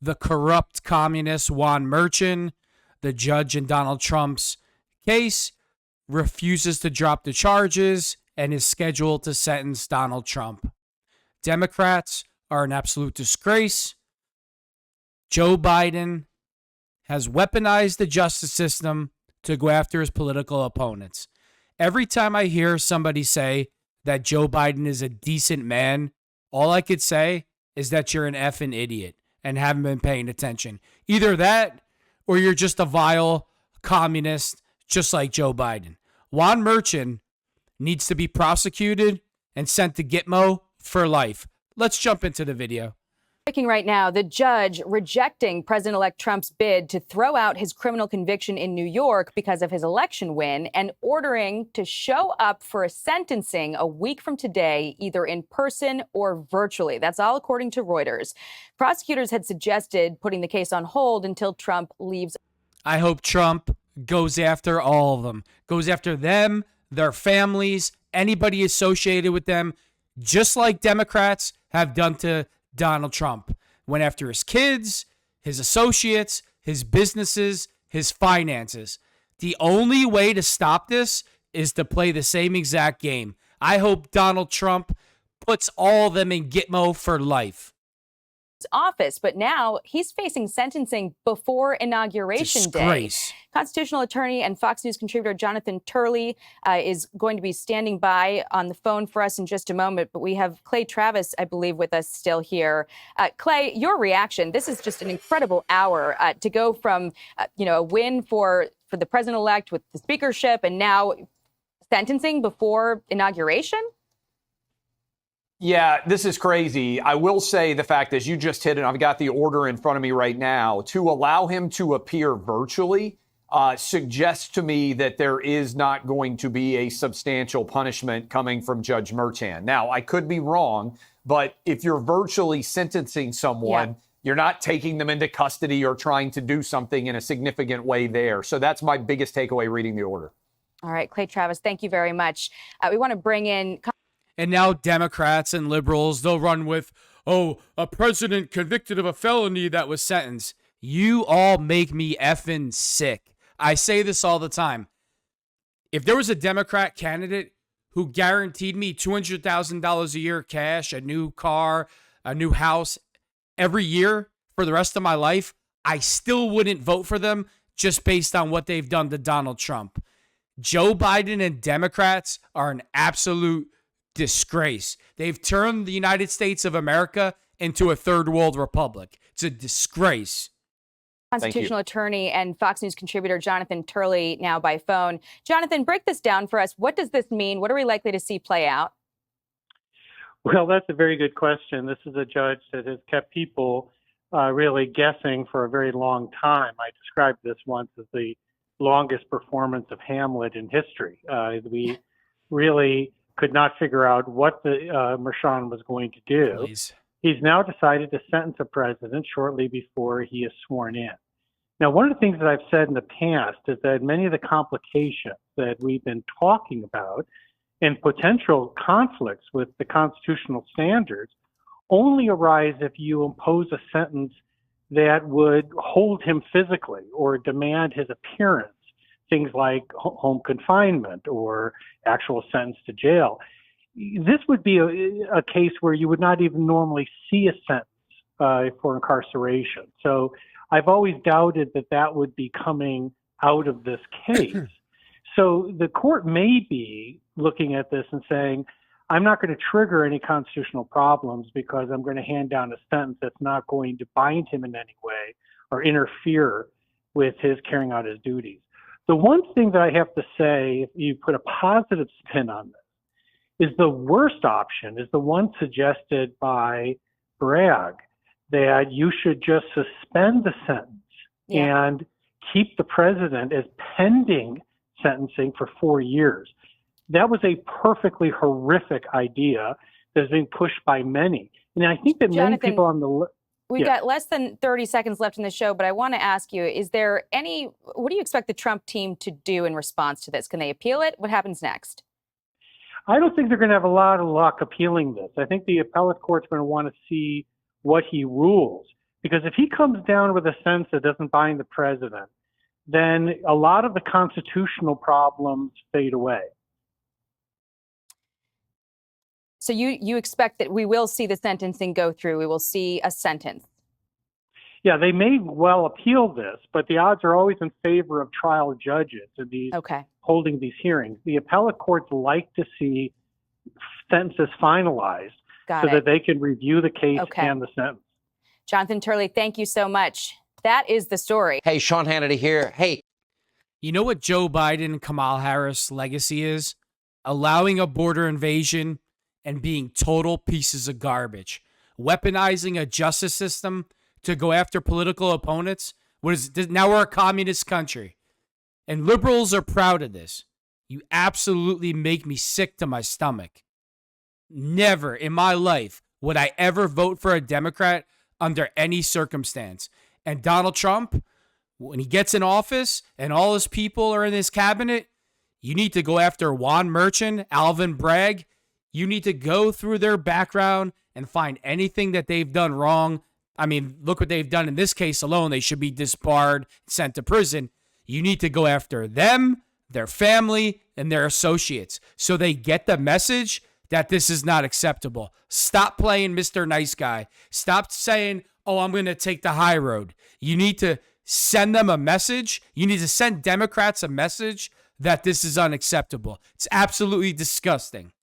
the corrupt communist Juan Merchan, the judge in Donald Trump's case, refuses to drop the charges and is scheduled to sentence Donald Trump. Democrats are an absolute disgrace. Joe Biden has weaponized the justice system to go after his political opponents. Every time I hear somebody say that Joe Biden is a decent man, all I could say is that you're an effing idiot and haven't been paying attention. Either that or you're just a vile communist just like Joe Biden. Juan Merchan needs to be prosecuted and sent to Gitmo for life. Let's jump into the video. Breaking right now, the judge rejecting President-elect Trump's bid to throw out his criminal conviction in New York because of his election win and ordering to show up for a sentencing a week from today, either in person or virtually. That's all according to Reuters. Prosecutors had suggested putting the case on hold until Trump leaves. I hope Trump goes after all of them, goes after them, their families, anybody associated with them, just like Democrats have done to Donald Trump. Went after his kids, his associates, his businesses, his finances. The only way to stop this is to play the same exact game. I hope Donald Trump puts all of them in Gitmo for life. Office, but now he's facing sentencing before Inauguration Disgrace. Day. Constitutional attorney and Fox News contributor Jonathan Turley is going to be standing by on the phone for us in just a moment, but we have Clay Travis, I believe, with us still here. Clay, your reaction, this is just an incredible hour to go from, a win for the president-elect with the speakership and now sentencing before inauguration? Yeah, this is crazy. I will say the fact, as you just hit it, I've got the order in front of me right now, to allow him to appear virtually suggests to me that there is not going to be a substantial punishment coming from Judge Merchan. Now, I could be wrong, but if you're virtually sentencing someone, you're not taking them into custody or trying to do something in a significant way there. So that's my biggest takeaway reading the order. All right, Clay Travis, thank you very much. We want to bring in... And now Democrats and liberals, they'll run with, a president convicted of a felony that was sentenced. You all make me effing sick. I say this all the time. If there was a Democrat candidate who guaranteed me $200,000 a year cash, a new car, a new house every year for the rest of my life, I still wouldn't vote for them just based on what they've done to Donald Trump. Joe Biden and Democrats are an absolute disgrace. They've turned the United States of America into a third world republic. It's a disgrace. Constitutional attorney and Fox News contributor Jonathan Turley now by phone. Jonathan, break this down for us. What does this mean? What are we likely to see play out? Well, that's a very good question. This is a judge that has kept people really guessing for a very long time. I described this once as the longest performance of Hamlet in history. We really could not figure out what the Merchan was going to do. Please. He's now decided to sentence a president shortly before he is sworn in. Now, one of the things that I've said in the past is that many of the complications that we've been talking about and potential conflicts with the constitutional standards only arise if you impose a sentence that would hold him physically or demand his appearance, things like home confinement or actual sentence to jail. This would be a case where you would not even normally see a sentence for incarceration. So I've always doubted that that would be coming out of this case. So the court may be looking at this and saying, I'm not going to trigger any constitutional problems because I'm going to hand down a sentence that's not going to bind him in any way or interfere with his carrying out his duties. The one thing that I have to say, if you put a positive spin on this, is the worst option is the one suggested by Bragg, that you should just suspend the sentence and keep the president as pending sentencing for 4 years. That was a perfectly horrific idea that is being pushed by many. And I think that Jonathan, many people on the We've got less than 30 seconds left in the show, but I want to ask you, what do you expect the Trump team to do in response to this? Can they appeal it? What happens next? I don't think they're going to have a lot of luck appealing this. I think the appellate court's going to want to see what he rules. Because if he comes down with a sentence that doesn't bind the president, then a lot of the constitutional problems fade away. So you expect that we will see the sentencing go through. We will see a sentence. Yeah, they may well appeal this, but the odds are always in favor of trial judges in these holding these hearings. The appellate courts like to see sentences finalized that they can review the case and the sentence. Jonathan Turley, thank you so much. That is the story. Hey, Sean Hannity here. Hey. You know what Joe Biden and Kamala Harris' legacy is? Allowing a border invasion and being total pieces of garbage. Weaponizing a justice system to go after political opponents. Now we're a communist country. And liberals are proud of this. You absolutely make me sick to my stomach. Never in my life would I ever vote for a Democrat under any circumstance. And Donald Trump, when he gets in office and all his people are in his cabinet, you need to go after Juan Merchan, Alvin Bragg. You need to go through their background and find anything that they've done wrong. I mean, look what they've done in this case alone. They should be disbarred, sent to prison. You need to go after them, their family, and their associates so they get the message that this is not acceptable. Stop playing Mr. Nice Guy. Stop saying, oh, I'm going to take the high road. You need to send them a message. You need to send Democrats a message that this is unacceptable. It's absolutely disgusting.